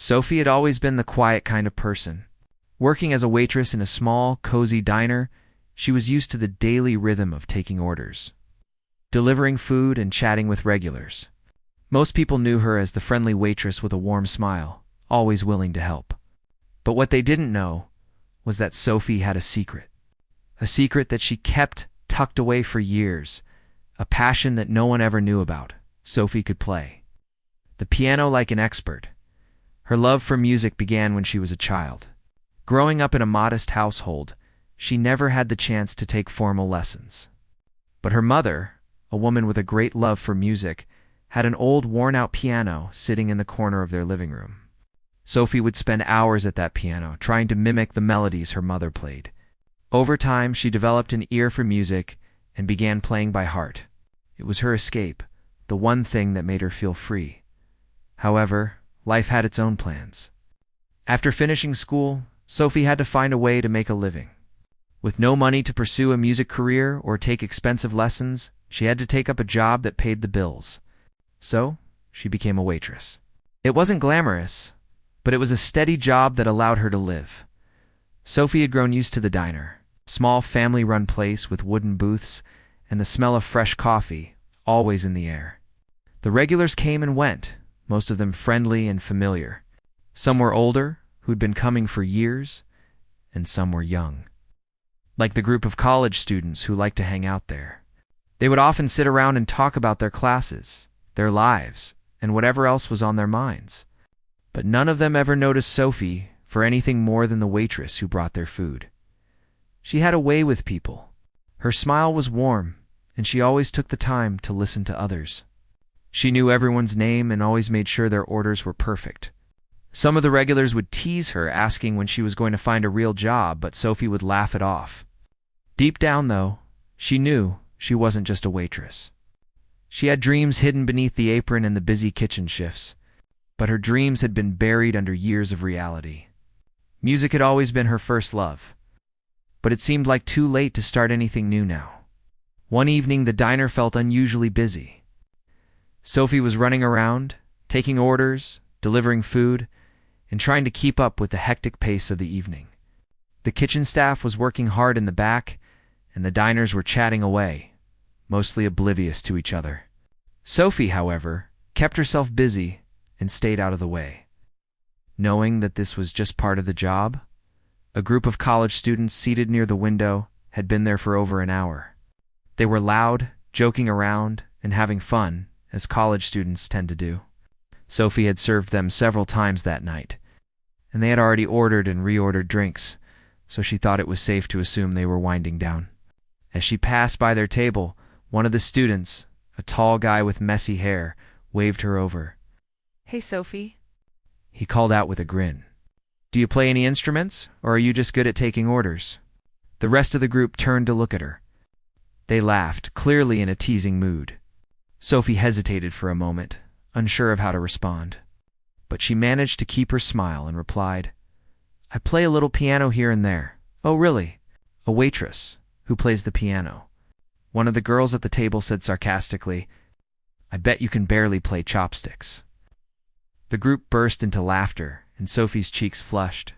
Sophie had always been the quiet kind of person. Working as a waitress in a small, cozy diner, she was used to the daily rhythm of taking orders, delivering food, and chatting with regulars. Most people knew her as the friendly waitress with a warm smile, always willing to help. But what they didn't know was that Sophie had a secret that she kept tucked away for years, a passion that no one ever knew about. Sophie could play the piano like an expert. Her love for music began when she was a child. Growing up in a modest household, she never had the chance to take formal lessons. But her mother, a woman with a great love for music, had an old worn-out piano sitting in the corner of their living room. Sophie would spend hours at that piano, trying to mimic the melodies her mother played. Over time, she developed an ear for music and began playing by heart. It was her escape, the one thing that made her feel free. However, life had its own plans. After finishing school, Sophie had to find a way to make a living. With no money to pursue a music career or take expensive lessons, she had to take up a job that paid the bills. So, she became a waitress. It wasn't glamorous, but it was a steady job that allowed her to live. Sophie had grown used to the diner, a small family-run place with wooden booths and the smell of fresh coffee always in the air. The regulars came and went, most of them friendly and familiar. Some were older, who'd been coming for years, and some were young, like the group of college students who liked to hang out there. They would often sit around and talk about their classes, their lives, and whatever else was on their minds. But none of them ever noticed Sophie for anything more than the waitress who brought their food. She had a way with people. Her smile was warm, and she always took the time to listen to others. She knew everyone's name and always made sure their orders were perfect. Some of the regulars would tease her, asking when she was going to find a real job, but Sophie would laugh it off. Deep down, though, she knew she wasn't just a waitress. She had dreams hidden beneath the apron and the busy kitchen shifts, but her dreams had been buried under years of reality. Music had always been her first love, but it seemed like too late to start anything new now. One evening, the diner felt unusually busy. Sophie was running around, taking orders, delivering food, and trying to keep up with the hectic pace of the evening. The kitchen staff was working hard in the back, and the diners were chatting away, mostly oblivious to each other. Sophie, however, kept herself busy and stayed out of the way. Knowing that this was just part of the job, a group of college students seated near the window had been there for over an hour. They were loud, joking around, and having fun, as college students tend to do. Sophie had served them several times that night, and they had already ordered and reordered drinks, so she thought it was safe to assume they were winding down. As she passed by their table, one of the students, a tall guy with messy hair, waved her over. "Hey, Sophie," he called out with a grin. "Do you play any instruments, or are you just good at taking orders?" The rest of the group turned to look at her. They laughed, clearly in a teasing mood. Sophie hesitated for a moment, unsure of how to respond. But she managed to keep her smile and replied, "I play a little piano here and there." "Oh, really? A waitress who plays the piano?" One of the girls at the table said sarcastically, "I bet you can barely play chopsticks." The group burst into laughter, and Sophie's cheeks flushed.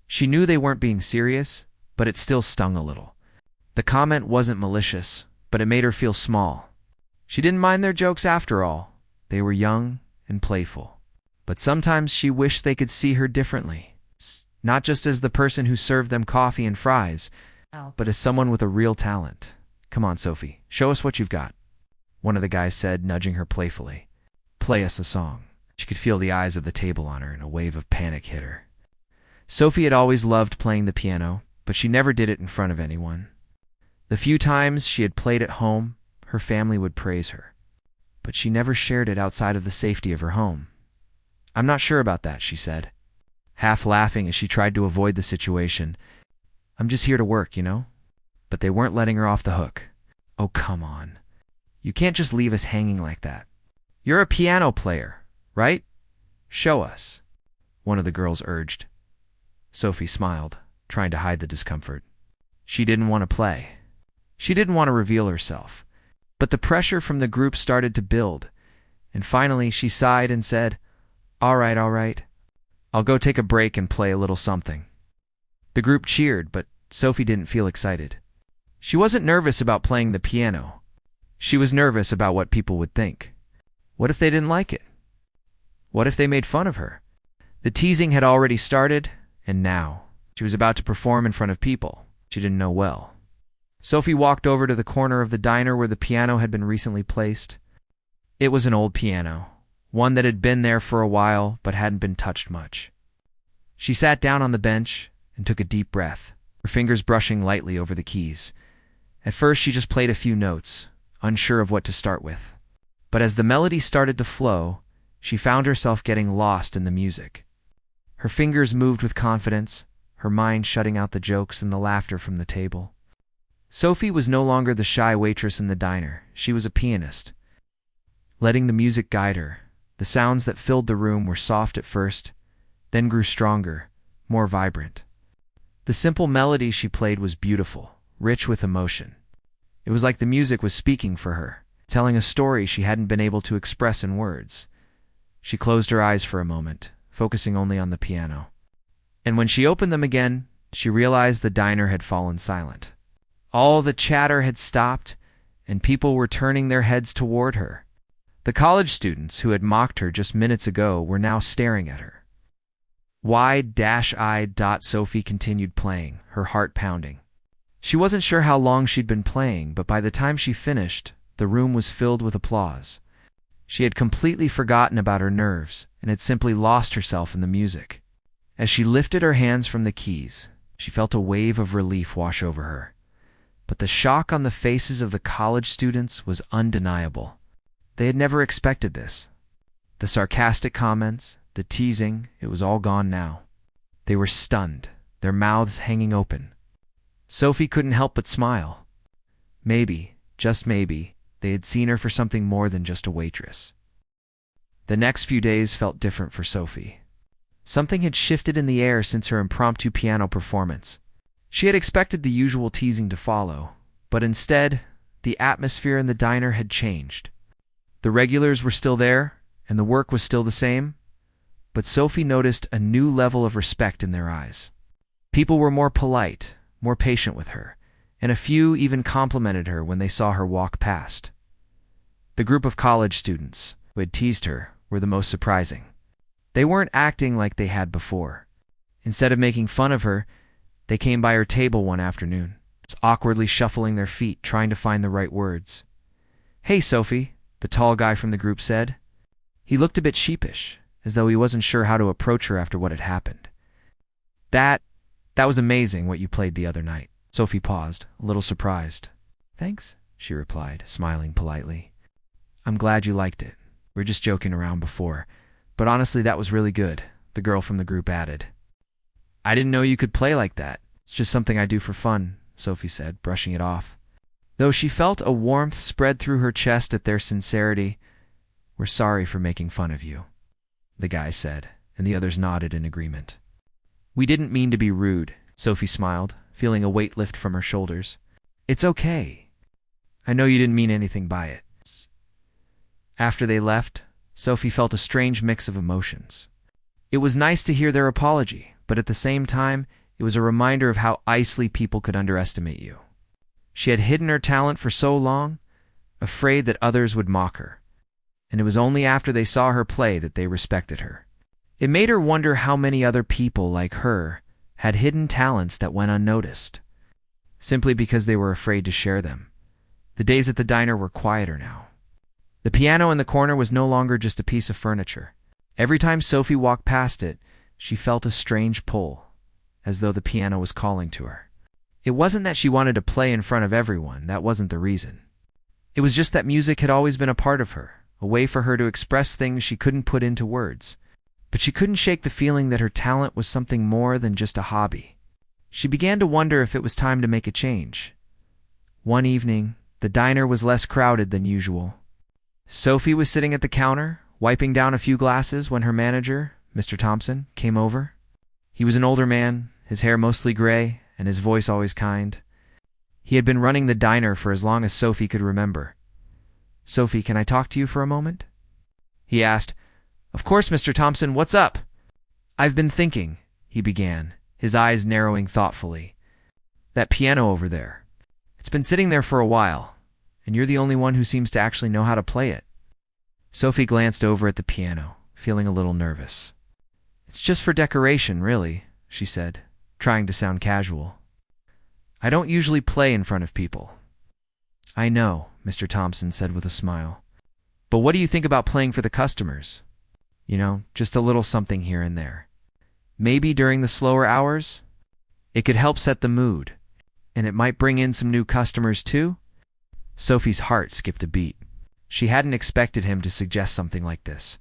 She knew they weren't being serious, but it still stung a little. The comment wasn't malicious, but it made her feel small. She didn't mind their jokes after all. They were young and playful. But sometimes she wished they could see her differently, not just as the person who served them coffee and fries, but as someone with a real talent. "Come on, Sophie, show us what you've got," one of the guys said, nudging her playfully. "Play us a song." She could feel the eyes of the table on her, and a wave of panic hit her. Sophie had always loved playing the piano, but she never did it in front of anyone. The few times she had played at home, her family would praise her, but she never shared it outside of the safety of her home. "I'm not sure about that," she said, half laughing as she tried to avoid the situation. "I'm just here to work, you know?" But they weren't letting her off the hook. "Oh, come on. You can't just leave us hanging like that. You're a piano player, right? Show us," one of the girls urged. Sophie smiled, trying to hide the discomfort. She didn't want to play. She didn't want to reveal herself. But the pressure from the group started to build, and finally she sighed and said, all right. I'll go take a break and play a little something." The group cheered, but Sophie didn't feel excited. She wasn't nervous about playing the piano. She was nervous about what people would think. What if they didn't like it? What if they made fun of her? The teasing had already started, and now she was about to perform in front of people she didn't know well. Sophie walked over to the corner of the diner where the piano had been recently placed. It was an old piano, one that had been there for a while but hadn't been touched much. She sat down on the bench and took a deep breath, her fingers brushing lightly over the keys. At first she just played a few notes, unsure of what to start with. But as the melody started to flow, she found herself getting lost in the music. Her fingers moved with confidence, her mind shutting out the jokes and the laughter from the table. Sophie was no longer the shy waitress in the diner. She was a pianist, letting the music guide her. The sounds that filled the room were soft at first, then grew stronger, more vibrant. The simple melody she played was beautiful, rich with emotion. It was like the music was speaking for her, telling a story she hadn't been able to express in words. She closed her eyes for a moment, focusing only on the piano. And when she opened them again, she realized the diner had fallen silent. All the chatter had stopped, and people were turning their heads toward her. The college students who had mocked her just minutes ago were now staring at her. Wide-eyed. Sophie continued playing, her heart pounding. She wasn't sure how long she'd been playing, but by the time she finished, the room was filled with applause. She had completely forgotten about her nerves and had simply lost herself in the music. As she lifted her hands from the keys, she felt a wave of relief wash over her. But the shock on the faces of the college students was undeniable. They had never expected this. The sarcastic comments, the teasing, it was all gone now. They were stunned, their mouths hanging open. Sophie couldn't help but smile. Maybe, just maybe, they had seen her for something more than just a waitress. The next few days felt different for Sophie. Something had shifted in the air since her impromptu piano performance. She had expected the usual teasing to follow, but instead, the atmosphere in the diner had changed. The regulars were still there, and the work was still the same, but Sophie noticed a new level of respect in their eyes. People were more polite, more patient with her, and a few even complimented her when they saw her walk past. The group of college students who had teased her were the most surprising. They weren't acting like they had before. Instead of making fun of her, they came by her table one afternoon, awkwardly shuffling their feet, trying to find the right words. "Hey, Sophie," the tall guy from the group said. He looked a bit sheepish, as though he wasn't sure how to approach her after what had happened. That was amazing what you played the other night." Sophie paused, a little surprised. "Thanks," she replied, smiling politely. "I'm glad you liked it. We were just joking around before. But honestly, that was really good," the girl from the group added. "I didn't know you could play like that. It's just something I do for fun," Sophie said, brushing it off. Though she felt a warmth spread through her chest at their sincerity. "We're sorry for making fun of you," the guy said, and the others nodded in agreement. "We didn't mean to be rude," Sophie smiled, feeling a weight lift from her shoulders. "It's okay. I know you didn't mean anything by it." After they left, Sophie felt a strange mix of emotions. It was nice to hear their apology, but at the same time, it was a reminder of how easily people could underestimate you. She had hidden her talent for so long, afraid that others would mock her. And it was only after they saw her play that they respected her. It made her wonder how many other people like her had hidden talents that went unnoticed, simply because they were afraid to share them. The days at the diner were quieter now. The piano in the corner was no longer just a piece of furniture. Every time Sophie walked past it, she felt a strange pull, as though the piano was calling to her. It wasn't that she wanted to play in front of everyone, that wasn't the reason. It was just that music had always been a part of her, a way for her to express things she couldn't put into words. But she couldn't shake the feeling that her talent was something more than just a hobby. She began to wonder if it was time to make a change. One evening, the diner was less crowded than usual. Sophie was sitting at the counter, wiping down a few glasses when her manager, Mr. Thompson, came over. He was an older man, his hair mostly gray, and his voice always kind. He had been running the diner for as long as Sophie could remember. "Sophie, can I talk to you for a moment?" he asked. "Of course, Mr. Thompson, what's up?" "I've been thinking," he began, his eyes narrowing thoughtfully. "That piano over there. It's been sitting there for a while, and you're the only one who seems to actually know how to play it." Sophie glanced over at the piano, feeling a little nervous. "It's just for decoration, really," she said, trying to sound casual. "I don't usually play in front of people." "I know," Mr. Thompson said with a smile. "But what do you think about playing for the customers? You know, just a little something here and there. Maybe during the slower hours? It could help set the mood, and it might bring in some new customers too?" Sophie's heart skipped a beat. She hadn't expected him to suggest something like this.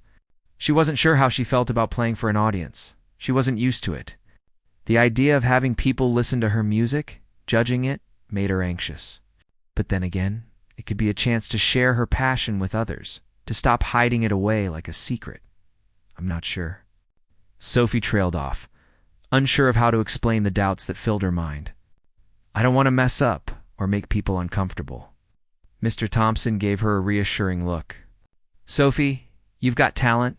She wasn't sure how she felt about playing for an audience. She wasn't used to it. The idea of having people listen to her music, judging it, made her anxious. But then again, it could be a chance to share her passion with others, to stop hiding it away like a secret. "I'm not sure." Sophie trailed off, unsure of how to explain the doubts that filled her mind. "I don't want to mess up or make people uncomfortable." Mr. Thompson gave her a reassuring look. "Sophie, you've got talent.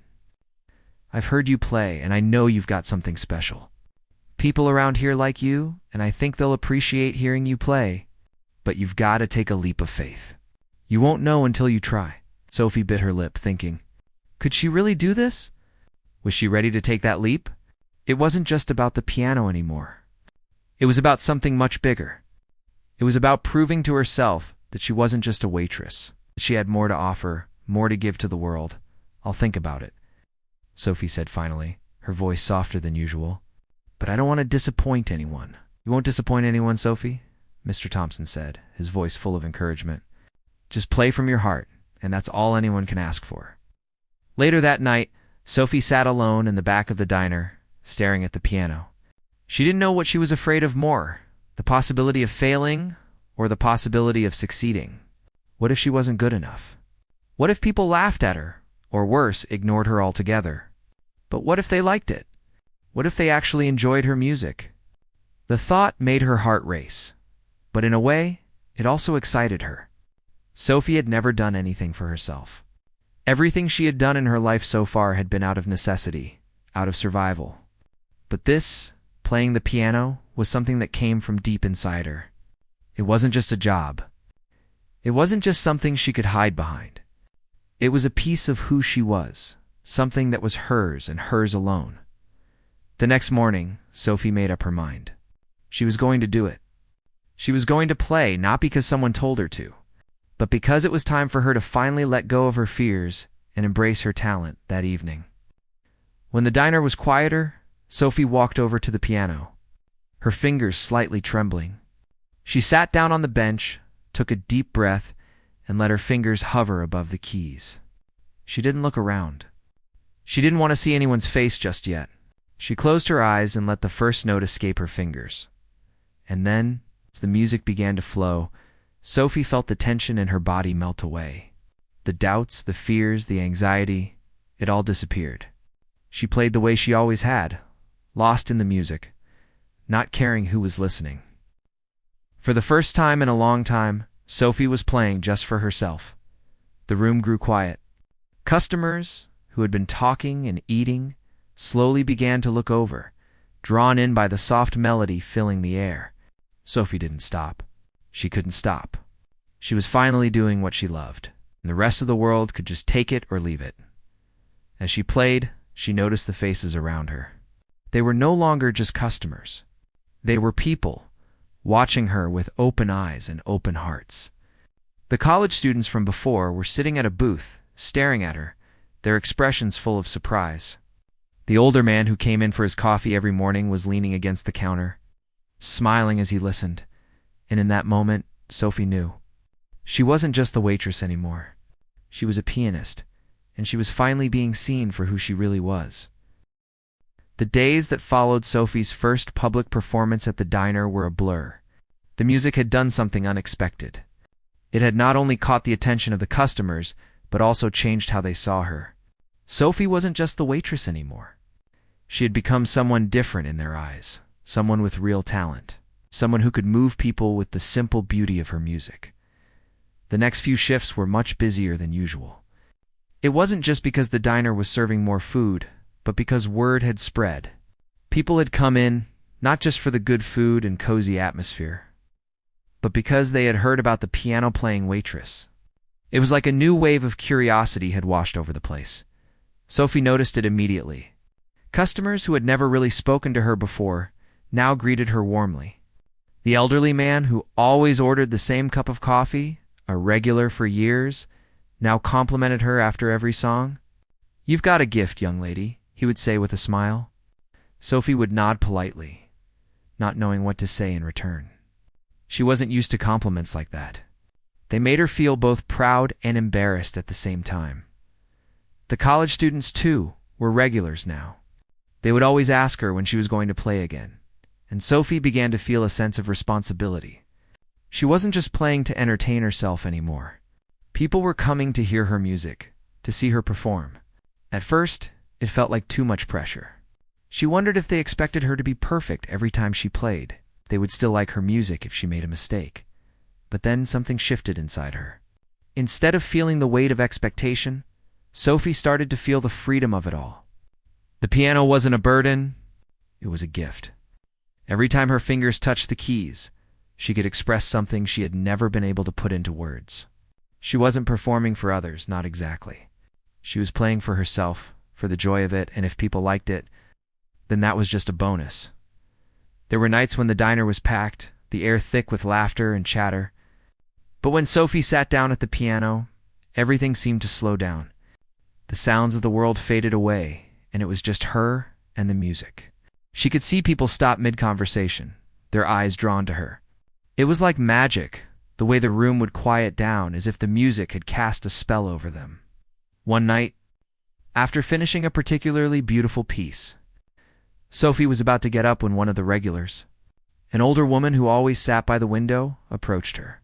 I've heard you play, and I know you've got something special. People around here like you, and I think they'll appreciate hearing you play. But you've got to take a leap of faith. You won't know until you try." Sophie bit her lip, thinking, could she really do this? Was she ready to take that leap? It wasn't just about the piano anymore. It was about something much bigger. It was about proving to herself that she wasn't just a waitress, that she had more to offer, more to give to the world. "I'll think about it," Sophie said finally, her voice softer than usual. "But I don't want to disappoint anyone." "You won't disappoint anyone, Sophie," Mr. Thompson said, his voice full of encouragement. "Just play from your heart, and that's all anyone can ask for." Later that night, Sophie sat alone in the back of the diner, staring at the piano. She didn't know what she was afraid of more, the possibility of failing or the possibility of succeeding. What if she wasn't good enough? What if people laughed at her, or worse, ignored her altogether? But what if they liked it? What if they actually enjoyed her music? The thought made her heart race, but in a way, it also excited her. Sophie had never done anything for herself. Everything she had done in her life so far had been out of necessity, out of survival. But this, playing the piano, was something that came from deep inside her. It wasn't just a job. It wasn't just something she could hide behind. It was a piece of who she was, something that was hers and hers alone. The next morning, Sophie made up her mind. She was going to do it. She was going to play, not because someone told her to, but because it was time for her to finally let go of her fears and embrace her talent that evening. When the diner was quieter, Sophie walked over to the piano, her fingers slightly trembling. She sat down on the bench, took a deep breath, and let her fingers hover above the keys. She didn't look around. She didn't want to see anyone's face just yet. She closed her eyes and let the first note escape her fingers. And then, as the music began to flow, Sophie felt the tension in her body melt away. The doubts, the fears, the anxiety, it all disappeared. She played the way she always had, lost in the music, not caring who was listening. For the first time in a long time, Sophie was playing just for herself. The room grew quiet. Customers, who had been talking and eating, slowly began to look over, drawn in by the soft melody filling the air. Sophie didn't stop. She couldn't stop. She was finally doing what she loved, and the rest of the world could just take it or leave it. As she played, she noticed the faces around her. They were no longer just customers. They were people, watching her with open eyes and open hearts. The college students from before were sitting at a booth, staring at her, their expressions full of surprise. The older man who came in for his coffee every morning was leaning against the counter, smiling as he listened, and in that moment, Sophie knew. She wasn't just the waitress anymore. She was a pianist, and she was finally being seen for who she really was. The days that followed Sophie's first public performance at the diner were a blur. The music had done something unexpected. It had not only caught the attention of the customers, but also changed how they saw her. Sophie wasn't just the waitress anymore. She had become someone different in their eyes, someone with real talent, someone who could move people with the simple beauty of her music. The next few shifts were much busier than usual. It wasn't just because the diner was serving more food, but because word had spread. People had come in, not just for the good food and cozy atmosphere, but because they had heard about the piano-playing waitress. It was like a new wave of curiosity had washed over the place. Sophie noticed it immediately. Customers who had never really spoken to her before now greeted her warmly. The elderly man who always ordered the same cup of coffee, a regular for years, now complimented her after every song. "You've got a gift, young lady," he would say with a smile. Sophie would nod politely, not knowing what to say in return. She wasn't used to compliments like that. They made her feel both proud and embarrassed at the same time. The college students, too, were regulars now. They would always ask her when she was going to play again, and Sophie began to feel a sense of responsibility. She wasn't just playing to entertain herself anymore. People were coming to hear her music, to see her perform. At first, it felt like too much pressure. She wondered if they expected her to be perfect every time she played. They would still like her music if she made a mistake. But then something shifted inside her. Instead of feeling the weight of expectation, Sophie started to feel the freedom of it all. The piano wasn't a burden, it was a gift. Every time her fingers touched the keys, she could express something she had never been able to put into words. She wasn't performing for others, not exactly. She was playing for herself, for the joy of it, and if people liked it, then that was just a bonus. There were nights when the diner was packed, the air thick with laughter and chatter. But when Sophie sat down at the piano, everything seemed to slow down. The sounds of the world faded away, and it was just her and the music. She could see people stop mid-conversation, their eyes drawn to her. It was like magic, the way the room would quiet down as if the music had cast a spell over them. One night, after finishing a particularly beautiful piece, Sophie was about to get up when one of the regulars, an older woman who always sat by the window, approached her.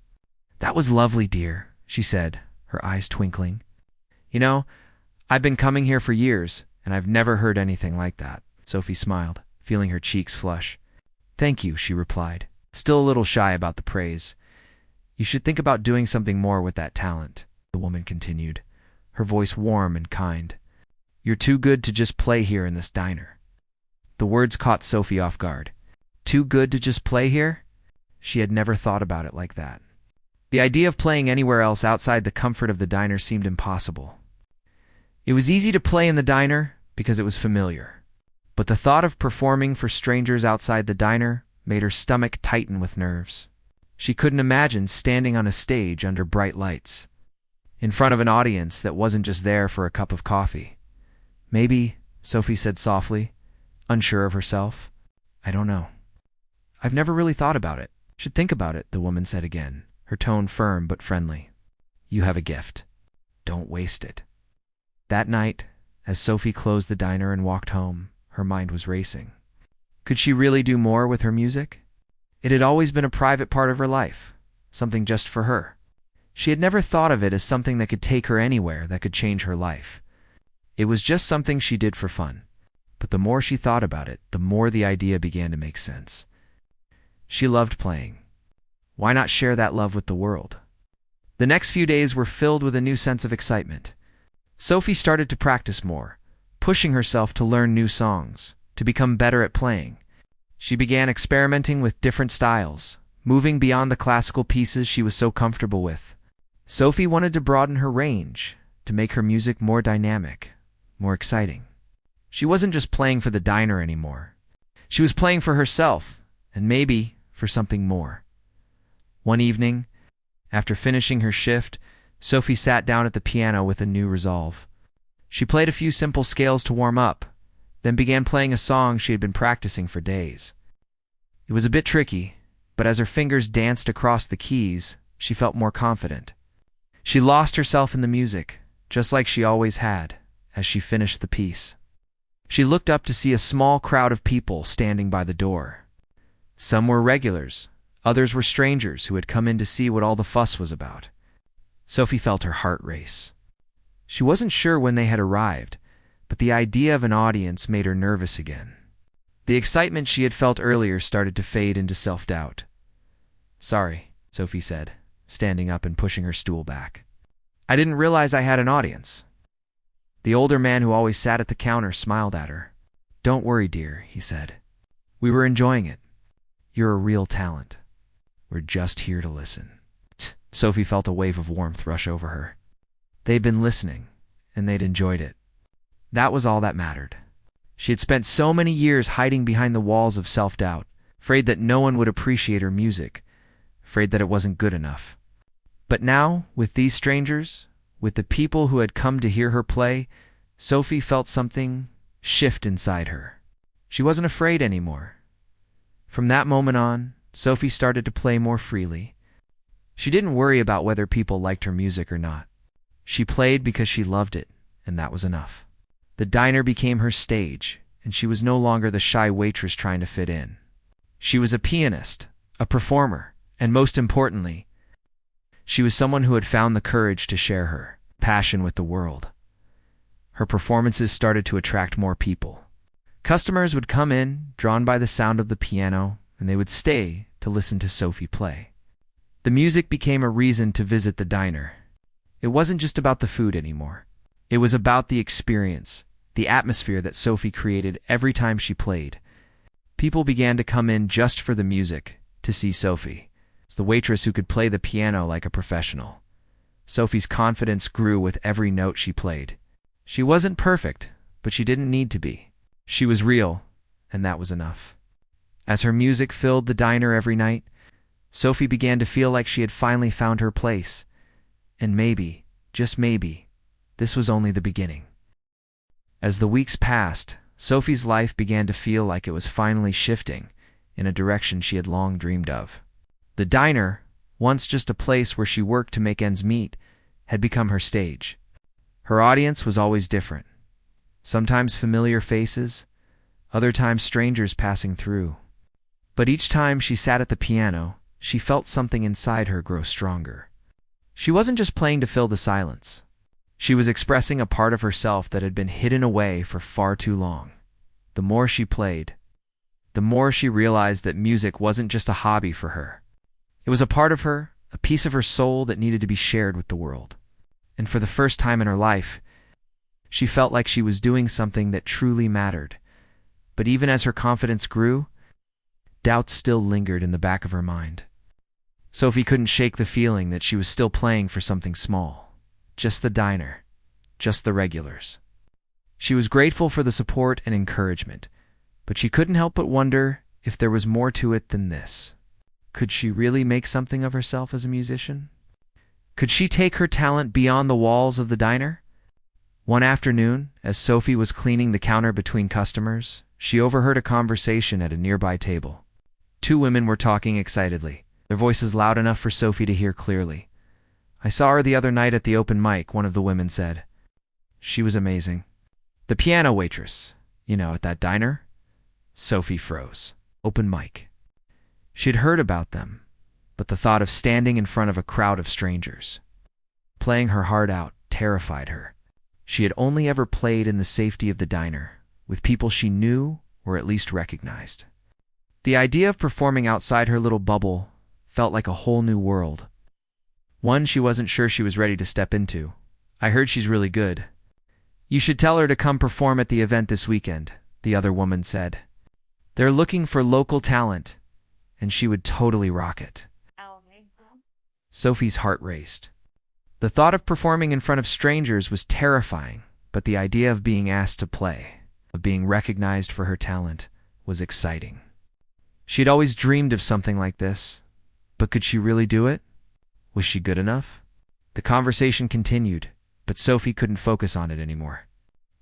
"That was lovely, dear," she said, her eyes twinkling. "You know, I've been coming here for years, and I've never heard anything like that." Sophie smiled, feeling her cheeks flush. "Thank you," she replied, still a little shy about the praise. "You should think about doing something more with that talent," the woman continued, her voice warm and kind. "You're too good to just play here in this diner." The words caught Sophie off guard. Too good to just play here? She had never thought about it like that. The idea of playing anywhere else outside the comfort of the diner seemed impossible. It was easy to play in the diner because it was familiar, but the thought of performing for strangers outside the diner made her stomach tighten with nerves. She couldn't imagine standing on a stage under bright lights, in front of an audience that wasn't just there for a cup of coffee. "Maybe," Sophie said softly, unsure of herself. "I don't know. I've never really thought about it." "Should think about it," the woman said again, her tone firm but friendly. "You have a gift. Don't waste it." That night, as Sophie closed the diner and walked home, her mind was racing. Could she really do more with her music? It had always been a private part of her life, something just for her. She had never thought of it as something that could take her anywhere, that could change her life. It was just something she did for fun. But the more she thought about it, the more the idea began to make sense. She loved playing. Why not share that love with the world? The next few days were filled with a new sense of excitement. Sophie started to practice more, pushing herself to learn new songs, to become better at playing. She began experimenting with different styles, moving beyond the classical pieces she was so comfortable with. Sophie wanted to broaden her range, to make her music more dynamic, more exciting. She wasn't just playing for the diner anymore. She was playing for herself, and maybe for something more. One evening, after finishing her shift, Sophie sat down at the piano with a new resolve. She played a few simple scales to warm up, then began playing a song she had been practicing for days. It was a bit tricky, but as her fingers danced across the keys, she felt more confident. She lost herself in the music, just like she always had, as she finished the piece. She looked up to see a small crowd of people standing by the door. Some were regulars, others were strangers who had come in to see what all the fuss was about. Sophie felt her heart race. She wasn't sure when they had arrived, but the idea of an audience made her nervous again. The excitement she had felt earlier started to fade into self-doubt. "Sorry," Sophie said, standing up and pushing her stool back. "I didn't realize I had an audience." The older man who always sat at the counter smiled at her. "Don't worry, dear," he said. "We were enjoying it. You're a real talent. We're just here to listen." Sophie felt a wave of warmth rush over her. They'd been listening, and they'd enjoyed it. That was all that mattered. She had spent so many years hiding behind the walls of self-doubt, afraid that no one would appreciate her music, afraid that it wasn't good enough. But now, with these strangers, with the people who had come to hear her play, Sophie felt something shift inside her. She wasn't afraid anymore. From that moment on, Sophie started to play more freely. She didn't worry about whether people liked her music or not. She played because she loved it, and that was enough. The diner became her stage, and she was no longer the shy waitress trying to fit in. She was a pianist, a performer, and most importantly, she was someone who had found the courage to share her passion with the world. Her performances started to attract more people. Customers would come in, drawn by the sound of the piano, and they would stay to listen to Sophie play. The music became a reason to visit the diner. It wasn't just about the food anymore. It was about the experience, the atmosphere that Sophie created every time she played. People began to come in just for the music, to see Sophie, as the waitress who could play the piano like a professional. Sophie's confidence grew with every note she played. She wasn't perfect, but she didn't need to be. She was real, and that was enough. As her music filled the diner every night, Sophie began to feel like she had finally found her place. And maybe, just maybe, this was only the beginning. As the weeks passed, Sophie's life began to feel like it was finally shifting in a direction she had long dreamed of. The diner, once just a place where she worked to make ends meet, had become her stage. Her audience was always different. Sometimes familiar faces, other times strangers passing through. But each time she sat at the piano, she felt something inside her grow stronger. She wasn't just playing to fill the silence. She was expressing a part of herself that had been hidden away for far too long. The more she played, the more she realized that music wasn't just a hobby for her. It was a part of her, a piece of her soul that needed to be shared with the world. And for the first time in her life, she felt like she was doing something that truly mattered. But even as her confidence grew, doubts still lingered in the back of her mind. Sophie couldn't shake the feeling that she was still playing for something small. Just the diner. Just the regulars. She was grateful for the support and encouragement, but she couldn't help but wonder if there was more to it than this. Could she really make something of herself as a musician? Could she take her talent beyond the walls of the diner? One afternoon, as Sophie was cleaning the counter between customers, she overheard a conversation at a nearby table. Two women were talking excitedly, their voices loud enough for Sophie to hear clearly. "I saw her the other night at the open mic," one of the women said. "She was amazing." "The piano waitress, at that diner?" Sophie froze. Open mic. She'd heard about them, but the thought of standing in front of a crowd of strangers, playing her heart out, terrified her. She had only ever played in the safety of the diner, with people she knew or at least recognized. The idea of performing outside her little bubble felt like a whole new world. One she wasn't sure she was ready to step into. "I heard she's really good. You should tell her to come perform at the event this weekend," the other woman said. "They're looking for local talent, and she would totally rock it." Sophie's heart raced. The thought of performing in front of strangers was terrifying, but the idea of being asked to play, of being recognized for her talent, was exciting. She had always dreamed of something like this, but could she really do it? Was she good enough? The conversation continued, but Sophie couldn't focus on it anymore.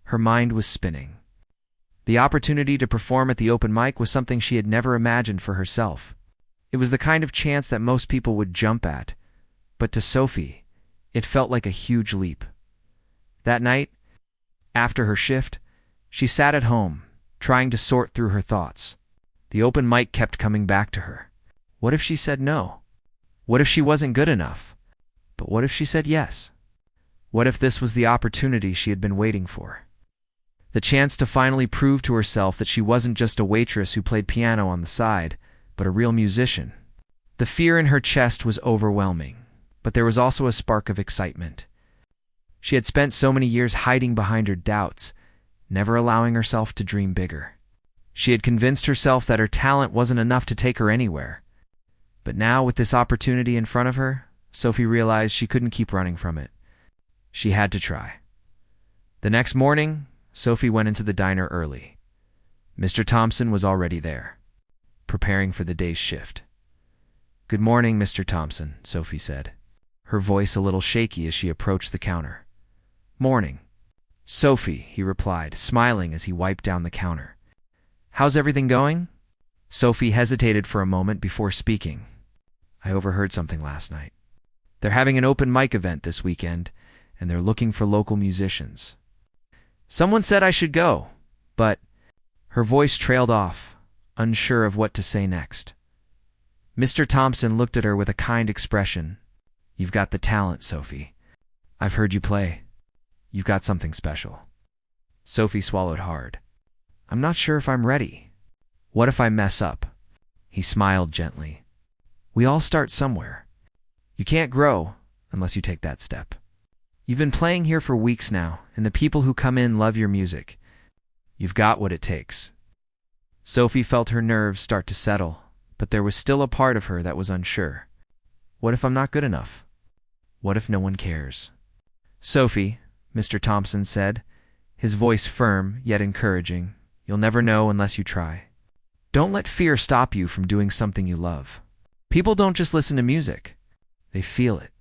Her mind was spinning. The opportunity to perform at the open mic was something she had never imagined for herself. It was the kind of chance that most people would jump at, but to Sophie, it felt like a huge leap. That night, after her shift, she sat at home, trying to sort through her thoughts. The open mic kept coming back to her. What if she said no? What if she wasn't good enough? But what if she said yes? What if this was the opportunity she had been waiting for? The chance to finally prove to herself that she wasn't just a waitress who played piano on the side, but a real musician. The fear in her chest was overwhelming, but there was also a spark of excitement. She had spent so many years hiding behind her doubts, never allowing herself to dream bigger. She had convinced herself that her talent wasn't enough to take her anywhere. But now, with this opportunity in front of her, Sophie realized she couldn't keep running from it. She had to try. The next morning, Sophie went into the diner early. Mr. Thompson was already there, preparing for the day's shift. "Good morning, Mr. Thompson," Sophie said, her voice a little shaky as she approached the counter. "Morning, Sophie," he replied, smiling as he wiped down the counter. "How's everything going?" Sophie hesitated for a moment before speaking. "I overheard something last night. They're having an open mic event this weekend, and they're looking for local musicians. Someone said I should go, but—" Her voice trailed off, unsure of what to say next. Mr. Thompson looked at her with a kind expression. "You've got the talent, Sophie. I've heard you play. You've got something special." Sophie swallowed hard. "I'm not sure if I'm ready. What if I mess up?" He smiled gently. "We all start somewhere. You can't grow unless you take that step. You've been playing here for weeks now, and the people who come in love your music. You've got what it takes." Sophie felt her nerves start to settle, but there was still a part of her that was unsure. What if I'm not good enough? What if no one cares? "Sophie," Mr. Thompson said, his voice firm yet encouraging, "you'll never know unless you try. Don't let fear stop you from doing something you love. People don't just listen to music. They feel it.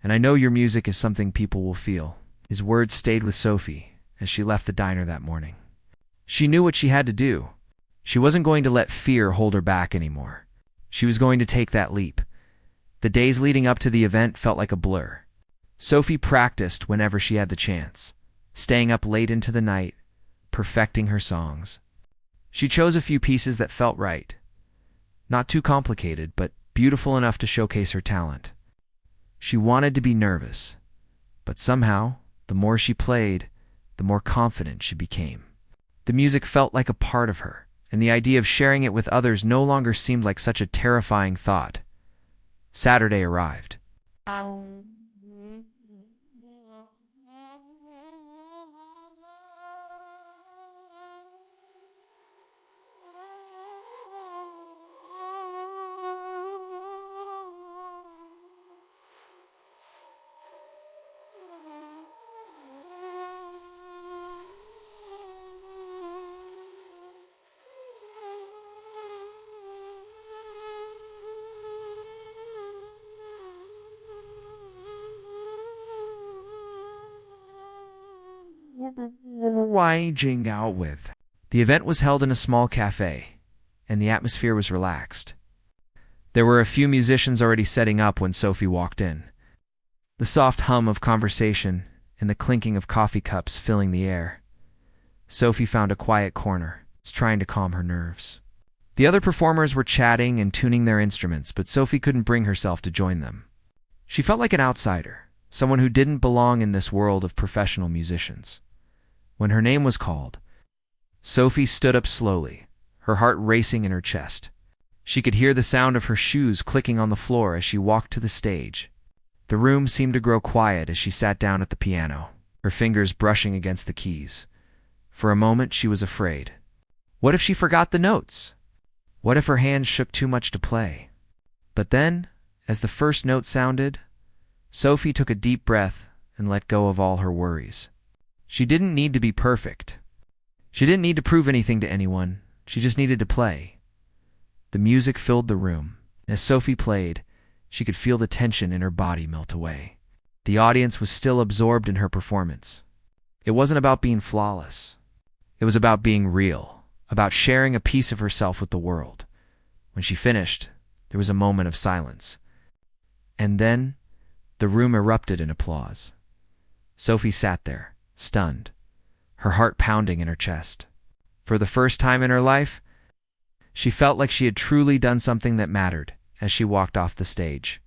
And I know your music is something people will feel." His words stayed with Sophie as she left the diner that morning. She knew what she had to do. She wasn't going to let fear hold her back anymore. She was going to take that leap. The days leading up to the event felt like a blur. Sophie practiced whenever she had the chance, staying up late into the night, perfecting her songs. She chose a few pieces that felt right. Not too complicated, but beautiful enough to showcase her talent. She wanted to be nervous, but somehow, the more she played, the more confident she became. The music felt like a part of her, and the idea of sharing it with others no longer seemed like such a terrifying thought. Saturday arrived. Waging out with. The event was held in a small cafe, and the atmosphere was relaxed. There were a few musicians already setting up when Sophie walked in. The soft hum of conversation and the clinking of coffee cups filling the air. Sophie found a quiet corner, trying to calm her nerves. The other performers were chatting and tuning their instruments, but Sophie couldn't bring herself to join them. She felt like an outsider, someone who didn't belong in this world of professional musicians. When her name was called, Sophie stood up slowly, her heart racing in her chest. She could hear the sound of her shoes clicking on the floor as she walked to the stage. The room seemed to grow quiet as she sat down at the piano, her fingers brushing against the keys. For a moment she was afraid. What if she forgot the notes? What if her hands shook too much to play? But then, as the first note sounded, Sophie took a deep breath and let go of all her worries. She didn't need to be perfect. She didn't need to prove anything to anyone. She just needed to play. The music filled the room. As Sophie played, she could feel the tension in her body melt away. The audience was still absorbed in her performance. It wasn't about being flawless. It was about being real, about sharing a piece of herself with the world. When she finished, there was a moment of silence. And then, the room erupted in applause. Sophie sat there, stunned, her heart pounding in her chest. For the first time in her life, she felt like she had truly done something that mattered as she walked off the stage.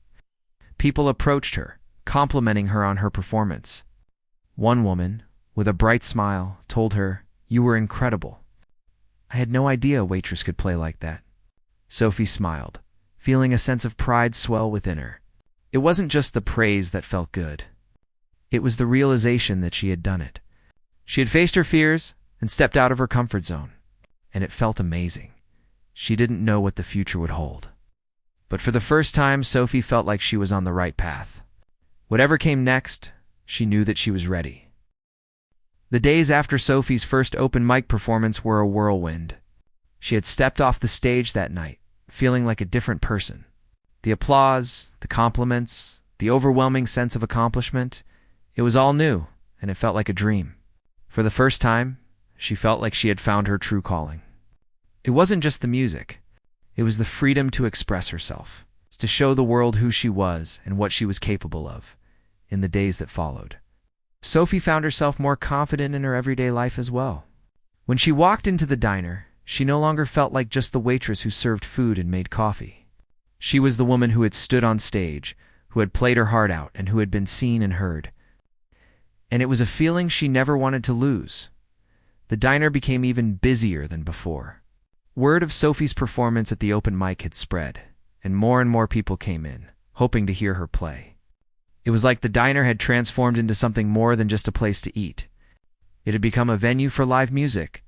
People approached her, complimenting her on her performance. One woman, with a bright smile, told her, "You were incredible. I had no idea Waitress could play like that." Sophie smiled, feeling a sense of pride swell within her. It wasn't just the praise that felt good. It was the realization that she had done it. She had faced her fears and stepped out of her comfort zone, and it felt amazing. She didn't know what the future would hold. But for the first time, Sophie felt like she was on the right path. Whatever came next, she knew that she was ready. The days after Sophie's first open mic performance were a whirlwind. She had stepped off the stage that night, feeling like a different person. The applause, the compliments, the overwhelming sense of accomplishment, it was all new, and it felt like a dream. For the first time, she felt like she had found her true calling. It wasn't just the music. It was the freedom to express herself, to show the world who she was and what she was capable of. In the days that followed, Sophie found herself more confident in her everyday life as well. When she walked into the diner, she no longer felt like just the waitress who served food and made coffee. She was the woman who had stood on stage, who had played her heart out, and who had been seen and heard. And it was a feeling she never wanted to lose. The diner became even busier than before. Word of Sophie's performance at the open mic had spread, and more people came in, hoping to hear her play. It was like the diner had transformed into something more than just a place to eat. It had become a venue for live music,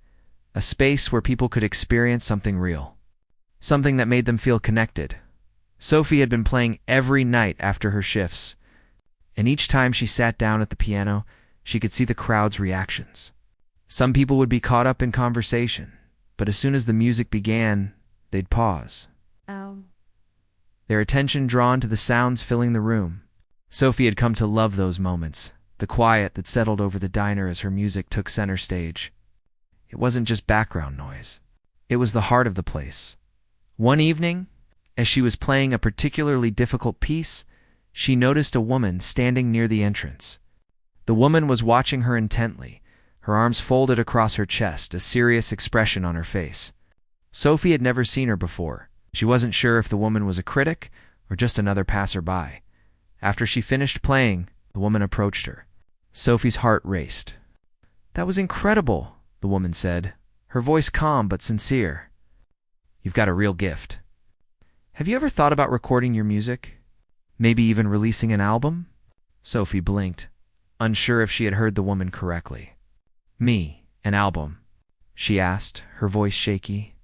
a space where people could experience something real, something that made them feel connected. Sophie had been playing every night after her shifts, and each time she sat down at the piano, she could see the crowd's reactions. Some people would be caught up in conversation, but as soon as the music began, they'd pause, their attention drawn to the sounds filling the room. Sophie had come to love those moments, the quiet that settled over the diner as her music took center stage. It wasn't just background noise. It was the heart of the place. One evening, as she was playing a particularly difficult piece, she noticed a woman standing near the entrance. The woman was watching her intently, her arms folded across her chest, a serious expression on her face. Sophie had never seen her before. She wasn't sure if the woman was a critic or just another passerby. After she finished playing, the woman approached her. Sophie's heart raced. "That was incredible," the woman said, her voice calm but sincere. "You've got a real gift. Have you ever thought about recording your music? Maybe even releasing an album?" Sophie blinked, unsure if she had heard the woman correctly. "Me, an album?" she asked, her voice shaky.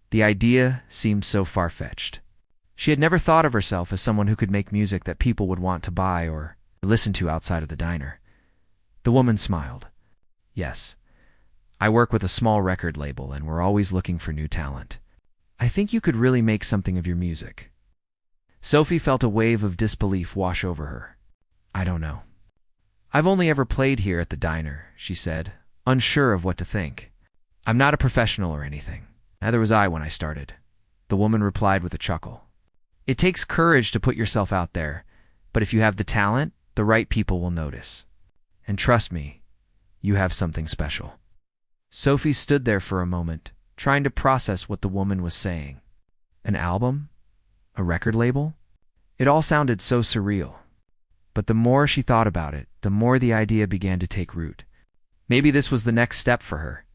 The idea seemed so far-fetched. She had never thought of herself as someone who could make music that people would want to buy or listen to outside of the diner. The woman smiled. "Yes, I work with a small record label and we're always looking for new talent. I think you could really make something of your music." Sophie felt a wave of disbelief wash over her. "I don't know. I've only ever played here at the diner," she said, unsure of what to think. "I'm not a professional or anything. Neither was I when I started," the woman replied with a chuckle. "It takes courage to put yourself out there, but if you have the talent, the right people will notice. And trust me, you have something special." Sophie stood there for a moment, trying to process what the woman was saying. An album? A record label? It all sounded so surreal. But the more she thought about it, the more the idea began to take root. Maybe this was the next step for her.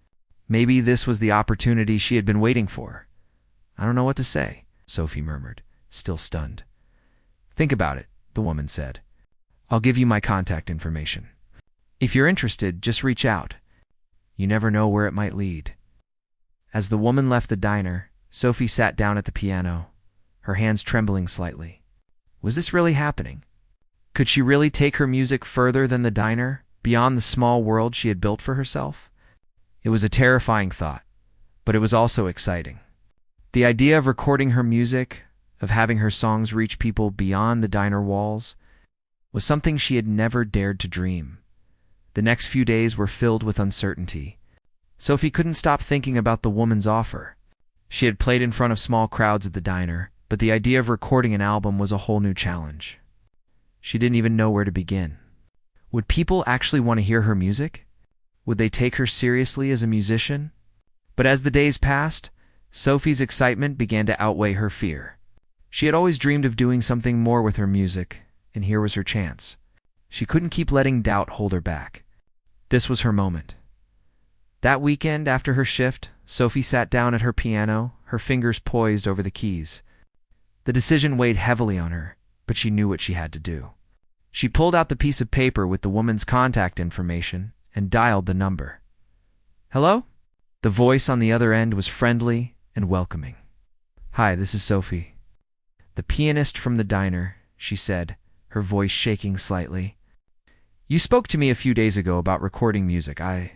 Maybe this was the opportunity she had been waiting for. "I don't know what to say," Sophie murmured, still stunned. "Think about it," the woman said. "I'll give you my contact information. If you're interested, just reach out. You never know where it might lead." As the woman left the diner, Sophie sat down at the piano, her hands trembling slightly. Was this really happening? Could she really take her music further than the diner, beyond the small world she had built for herself? It was a terrifying thought, but it was also exciting. The idea of recording her music, of having her songs reach people beyond the diner walls, was something she had never dared to dream. The next few days were filled with uncertainty. Sophie couldn't stop thinking about the woman's offer. She had played in front of small crowds at the diner, but the idea of recording an album was a whole new challenge. She didn't even know where to begin. Would people actually want to hear her music? Would they take her seriously as a musician? But as the days passed, Sophie's excitement began to outweigh her fear. She had always dreamed of doing something more with her music, and here was her chance. She couldn't keep letting doubt hold her back. This was her moment. That weekend, after her shift, Sophie sat down at her piano, her fingers poised over the keys. The decision weighed heavily on her, but she knew what she had to do. She pulled out the piece of paper with the woman's contact information and dialed the number. "Hello?" The voice on the other end was friendly and welcoming. "Hi, this is Sophie." "The pianist from the diner," she said, her voice shaking slightly. "You spoke to me a few days ago about recording music. I'd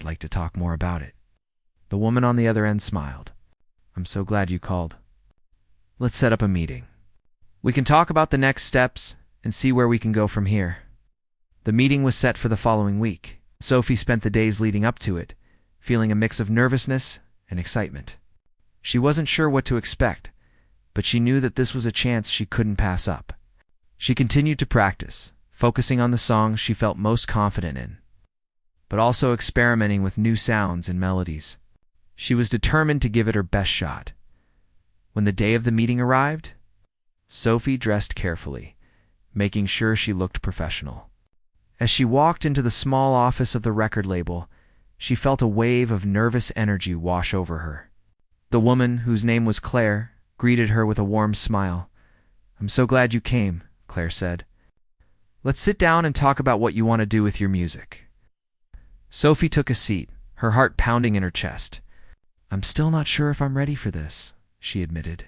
like to talk more about it." The woman on the other end smiled. "I'm so glad you called. Let's set up a meeting. We can talk about the next steps and see where we can go from here." The meeting was set for the following week. Sophie spent the days leading up to it, feeling a mix of nervousness and excitement. She wasn't sure what to expect, but she knew that this was a chance she couldn't pass up. She continued to practice, focusing on the songs she felt most confident in, but also experimenting with new sounds and melodies. She was determined to give it her best shot. When the day of the meeting arrived, Sophie dressed carefully, making sure she looked professional. As she walked into the small office of the record label, she felt a wave of nervous energy wash over her. The woman, whose name was Claire, greeted her with a warm smile. "I'm so glad you came," Claire said. "Let's sit down and talk about what you want to do with your music." Sophie took a seat, her heart pounding in her chest. "I'm still not sure if I'm ready for this," she admitted.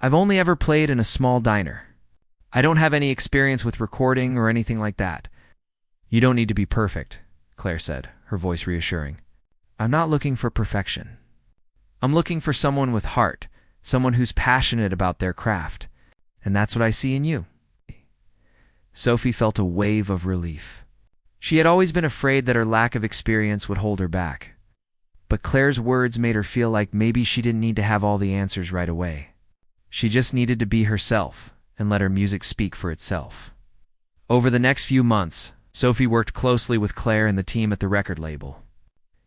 "I've only ever played in a small diner. I don't have any experience with recording or anything like that." "You don't need to be perfect," Claire said, her voice reassuring. "I'm not looking for perfection. I'm looking for someone with heart, someone who's passionate about their craft. And that's what I see in you." Sophie felt a wave of relief. She had always been afraid that her lack of experience would hold her back. But Claire's words made her feel like maybe she didn't need to have all the answers right away. She just needed to be herself and let her music speak for itself. Over the next few months, Sophie worked closely with Claire and the team at the record label.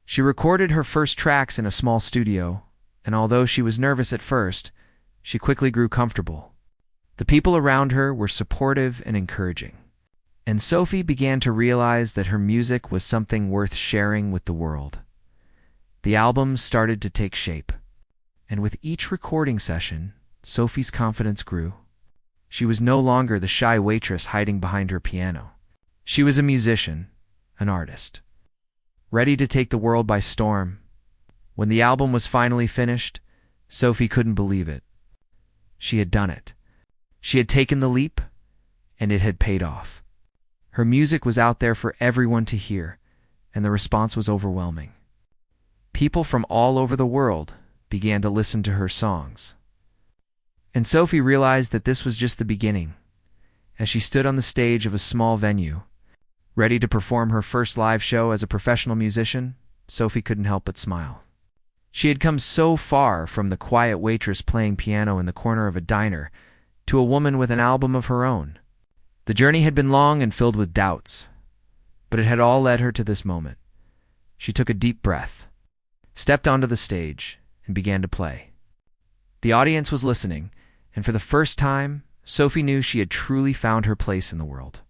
She recorded her first tracks in a small studio, and although she was nervous at first, she quickly grew comfortable. The people around her were supportive and encouraging, and Sophie began to realize that her music was something worth sharing with the world. The album started to take shape, and with each recording session, Sophie's confidence grew. She was no longer the shy waitress hiding behind her piano. She was a musician, an artist, ready to take the world by storm. When the album was finally finished, Sophie couldn't believe it. She had done it. She had taken the leap, and it had paid off. Her music was out there for everyone to hear, and the response was overwhelming. People from all over the world began to listen to her songs. And Sophie realized that this was just the beginning. As she stood on the stage of a small venue, ready to perform her first live show as a professional musician, Sophie couldn't help but smile. She had come so far from the quiet waitress playing piano in the corner of a diner to a woman with an album of her own. The journey had been long and filled with doubts, but it had all led her to this moment. She took a deep breath, stepped onto the stage, and began to play. The audience was listening, and for the first time, Sophie knew she had truly found her place in the world.